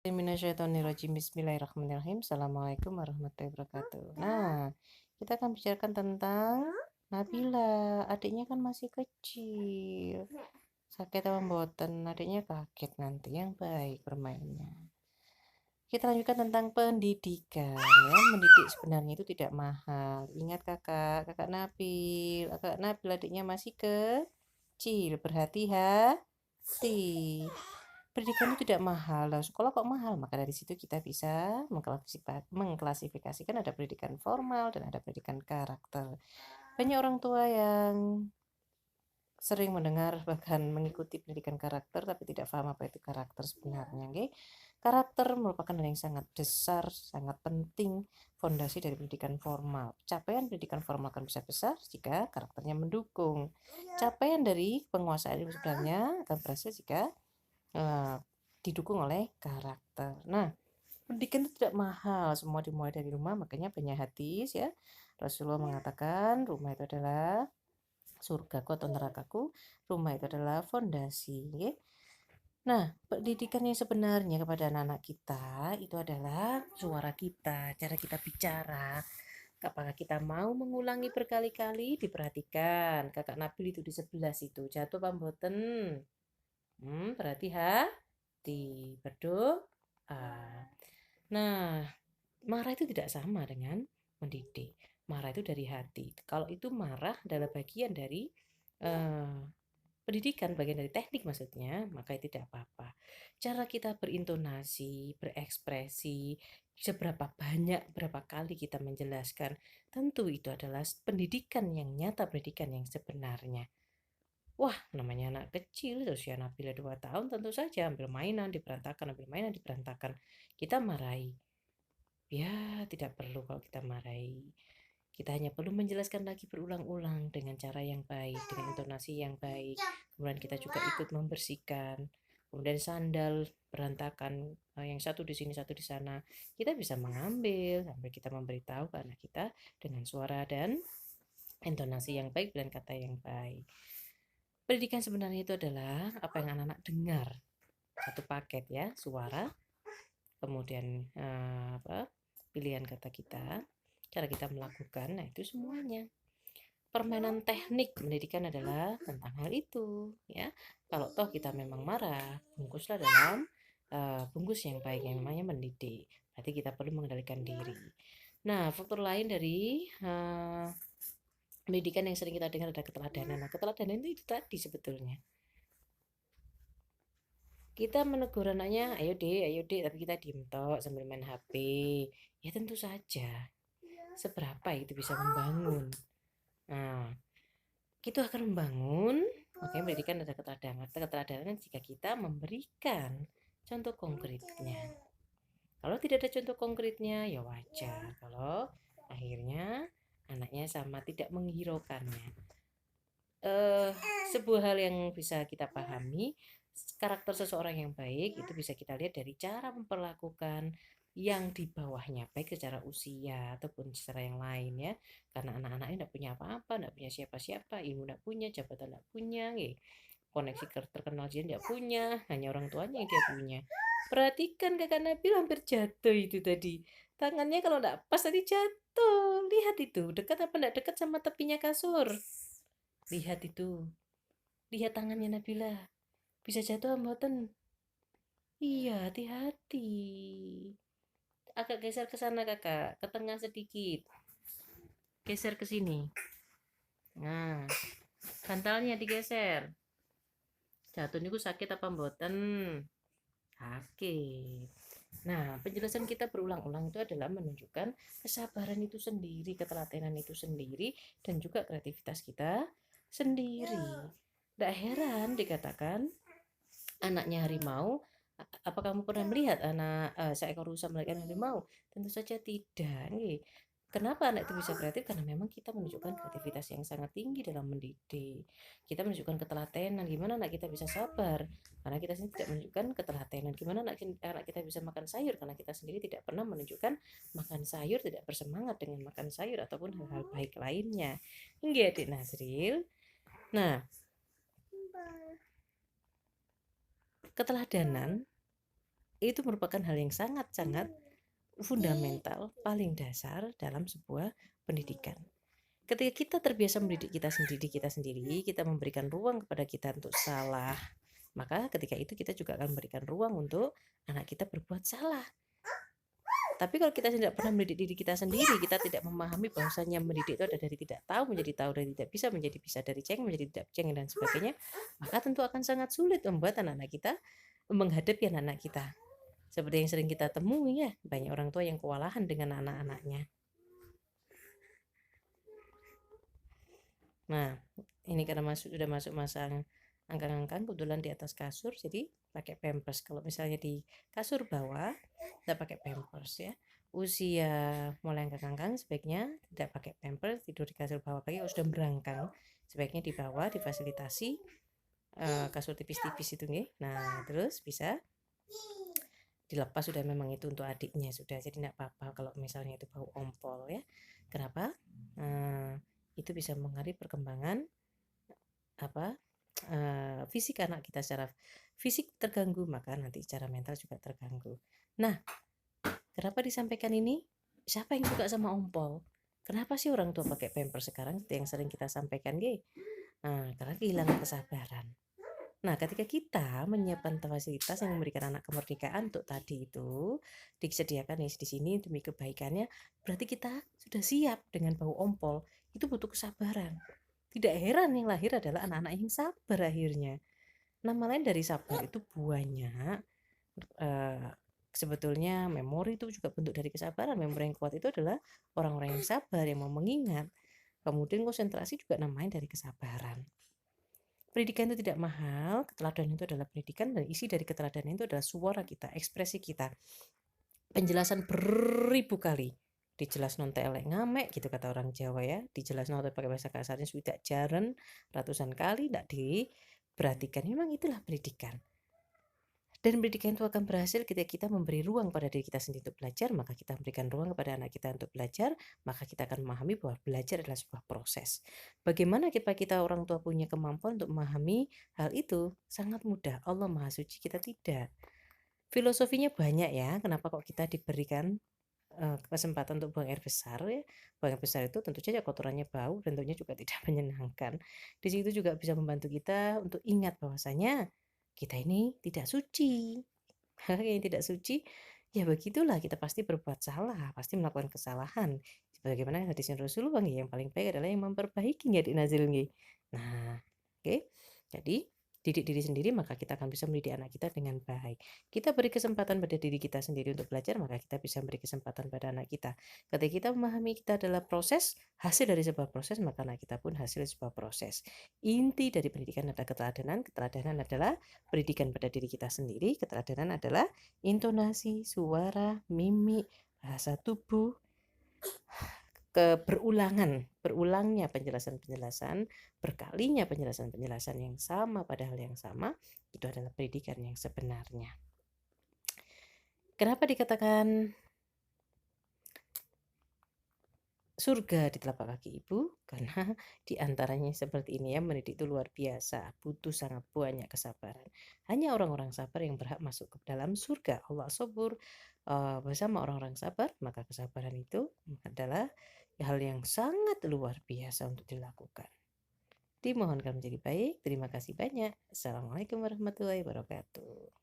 Minasyaitonirrajim. Bismillahirrahmanirrahim. Assalamualaikum warahmatullahi wabarakatuh. Nah, kita akan bicarakan tentang Nabila. Adiknya kan masih kecil. Sakit apa mboten? Adiknya kaget nanti. Yang baik bermainnya. Kita lanjutkan tentang pendidikan ya. Mendidik sebenarnya itu tidak mahal. Ingat kakak Nabil. Kakak Nabil adiknya masih kecil. Berhati-hati. Pendidikan itu tidak mahal. Lah, sekolah kok mahal? Maka dari situ kita bisa mengklasifikasikan ada pendidikan formal dan ada pendidikan karakter. Banyak orang tua yang sering mendengar bahkan mengikuti pendidikan karakter tapi tidak paham apa itu karakter sebenarnya. Okay? Karakter merupakan hal yang sangat besar, sangat penting fondasi dari pendidikan formal. Capaian pendidikan formal akan bisa besar jika karakternya mendukung. Capaian dari penguasaan ilmu sebenarnya akan berhasil jika eh, didukung oleh karakter. Nah, pendidikan itu tidak mahal, semua dimulai dari rumah, makanya banyak hadis ya. Rasulullah mengatakan rumah itu adalah surgaku atau nerakaku, rumah itu adalah fondasi. Ya. Nah, pendidikan yang sebenarnya kepada anak-anak kita itu adalah suara kita, cara kita bicara. Apakah kita mau mengulangi berkali-kali? Diperhatikan. Kakak Nabil itu di sebelah situ. Jatuh pamboten. Berarti berdoa. Nah, marah itu tidak sama dengan mendidik. Marah itu dari hati. Kalau itu marah adalah bagian dari eh, pendidikan, bagian dari teknik maksudnya, maka itu tidak apa-apa. Cara kita berintonasi, berekspresi, seberapa banyak, berapa kali kita menjelaskan, tentu itu adalah pendidikan yang nyata, pendidikan yang sebenarnya. Wah, namanya anak kecil, usia Nabila 2 tahun, tentu saja ambil mainan di berantakan, ambil mainan di berantakan. Kita marahi. Ya, tidak perlu kalau kita marahi. Kita hanya perlu menjelaskan lagi berulang-ulang dengan cara yang baik, dengan intonasi yang baik. Kemudian kita juga ikut membersihkan. Kemudian sandal berantakan, yang satu di sini, satu di sana. Kita bisa mengambil sampai kita memberitahu ke anak kita dengan suara dan intonasi yang baik dan kata yang baik. Pendidikan sebenarnya itu adalah apa yang anak-anak dengar. Satu paket ya, suara, kemudian pilihan kata kita, cara kita melakukan, nah itu semuanya. Permainan teknik pendidikan adalah tentang hal itu ya. Kalau toh kita memang marah, bungkuslah dalam bungkus yang baik yang namanya mendidik. Berarti kita perlu mengendalikan diri. Nah, faktor lain dari pendidikan yang sering kita dengar ada keteladanan. Nah, keteladanan itu tadi sebetulnya. Kita menegur anaknya, ayo dek, tapi kita diem tok sambil main HP. Ya tentu saja, seberapa itu bisa membangun. Nah, itu akan membangun, makanya pendidikan ada keteladanan. Keteladanan jika kita memberikan contoh konkretnya. Kalau tidak ada contoh konkretnya, ya wajar. Kalau akhirnya anaknya sama tidak menghiraukannya. Sebuah hal yang bisa kita pahami, karakter seseorang yang baik itu bisa kita lihat dari cara memperlakukan yang di bawahnya, baik secara usia ataupun secara yang lain ya. Karena anak-anaknya tidak punya apa-apa, tidak punya siapa-siapa, ilmu tidak punya, jabatan tidak punya, koneksi terkenal dia tidak punya, hanya orang tuanya yang dia punya. Perhatikan kakak Nabil hampir jatuh itu tadi. Tangannya kalau tidak pas tadi jatuh. Lihat itu, dekat apa tidak dekat sama tepinya kasur. Lihat itu. Lihat tangannya Nabila. Bisa jatuh mboten? Iya, hati-hati. Agak geser ke sana kakak, ke tengah sedikit. Geser ke sini. Nah, bantalnya digeser. Jatuh niku sakit apa mboten? Sakit. Nah, penjelasan kita berulang-ulang itu adalah menunjukkan kesabaran itu sendiri, ketelatenan itu sendiri, dan juga kreativitas kita sendiri. Tidak heran dikatakan anaknya harimau. Apa kamu pernah melihat seekor rusa melihat harimau? Tentu saja tidak. Kenapa anak itu bisa kreatif? Karena memang kita menunjukkan kreativitas yang sangat tinggi dalam mendidik. Kita menunjukkan ketelatenan. Gimana anak kita bisa sabar? Karena kita sendiri tidak menunjukkan ketelatenan. Gimana anak kita bisa makan sayur? Karena kita sendiri tidak pernah menunjukkan makan sayur, tidak bersemangat dengan makan sayur ataupun hal-hal baik lainnya. Enggak, Adik Nazril. Nah, keteladanan Itu merupakan hal yang sangat-sangat fundamental, paling dasar dalam sebuah pendidikan. Ketika kita terbiasa mendidik kita sendiri, kita memberikan ruang kepada kita untuk salah, maka ketika itu kita juga akan memberikan ruang untuk anak kita berbuat salah. Tapi kalau kita tidak pernah mendidik diri kita sendiri, kita tidak memahami bahwasanya mendidik itu ada dari tidak tahu menjadi tahu, dari tidak bisa menjadi bisa, dari cengeng menjadi tidak cengeng dan sebagainya, maka tentu akan sangat sulit membuat anak-anak kita menghadapi anak-anak kita. Seperti yang sering kita temui ya, banyak orang tua yang kewalahan dengan anak-anaknya. Nah, ini karena sudah masuk masa angkang-angkang, kebetulan di atas kasur, jadi pakai pampers. Kalau misalnya di kasur bawah, kita pakai pampers ya. Usia mulai angkang-angkang sebaiknya tidak pakai pampers, tidur di kasur bawah. Pagi kalau sudah berangkang, sebaiknya di bawah difasilitasi kasur tipis-tipis itu nih. Nah, terus bisa dilepas, sudah memang itu untuk adiknya sudah, jadi tidak apa-apa kalau misalnya itu bau ompol ya. Kenapa? Itu bisa mengaruhi perkembangan fisik anak kita. Secara fisik terganggu, maka nanti secara mental juga terganggu. Nah, kenapa disampaikan ini? Siapa yang suka sama ompol? Kenapa sih orang tua pakai pampers sekarang? Yang sering kita sampaikan, karena kehilangan kesabaran. Nah, ketika kita menyiapkan fasilitas yang memberikan anak kemerdekaan untuk tadi itu disediakan di sini demi kebaikannya, berarti kita sudah siap dengan bau ompol. Itu butuh kesabaran. Tidak heran yang lahir adalah anak-anak yang sabar akhirnya. Nama lain dari sabar itu banyak. Sebetulnya memori itu juga bentuk dari kesabaran. Memori yang kuat itu adalah orang-orang yang sabar, yang mau mengingat. Kemudian konsentrasi juga namanya dari kesabaran. Pendidikan itu tidak mahal, keteladanan itu adalah pendidikan, dan isi dari keteladanan itu adalah suara kita, ekspresi kita. Penjelasan beribu kali. Dijelas non telek ngamek gitu kata orang Jawa ya. Dijelas non pakai bahasa kasarnya sudah jaran ratusan kali tidak diperhatikan. Memang itulah pendidikan. Dan pendidikan itu akan berhasil ketika kita memberi ruang pada diri kita sendiri untuk belajar, maka kita memberikan ruang kepada anak kita untuk belajar, maka kita akan memahami bahwa belajar adalah sebuah proses. Bagaimana kita orang tua punya kemampuan untuk memahami hal itu? Sangat mudah. Allah Maha Suci, kita tidak. Filosofinya banyak ya, kenapa kok kita diberikan kesempatan untuk buang air besar ya. Buang air besar itu tentu saja kotorannya bau dan tentunya juga tidak menyenangkan. Di situ juga bisa membantu kita untuk ingat bahwasanya kita ini tidak suci. Hal yang tidak suci, ya begitulah, kita pasti berbuat salah, pasti melakukan kesalahan. Sebagaimana hadisnya Rasulullah, yang paling baik adalah yang memperbaiki ya di nazil nggih. Nah, oke. Jadi didik diri sendiri, maka kita akan bisa mendidik anak kita dengan baik. Kita beri kesempatan pada diri kita sendiri untuk belajar, maka kita bisa beri kesempatan pada anak kita. Ketika kita memahami kita adalah proses, hasil dari sebuah proses, maka anak kita pun hasil sebuah proses. Inti dari pendidikan adalah keteladanan. Keteladanan adalah pendidikan pada diri kita sendiri. Keteladanan adalah intonasi, suara, mimik, bahasa tubuh, berulangnya penjelasan-penjelasan, berkalinya penjelasan-penjelasan yang sama pada hal yang sama, itu adalah pendidikan yang sebenarnya. Kenapa dikatakan surga di telapak kaki ibu? Karena diantaranya seperti ini ya, mendidik itu luar biasa, butuh sangat banyak kesabaran. Hanya orang-orang sabar yang berhak masuk ke dalam surga. Allah subur bersama orang-orang sabar, maka kesabaran itu adalah hal yang sangat luar biasa untuk dilakukan. Dimohonkan menjadi baik. Terima kasih banyak. Assalamualaikum warahmatullahi wabarakatuh.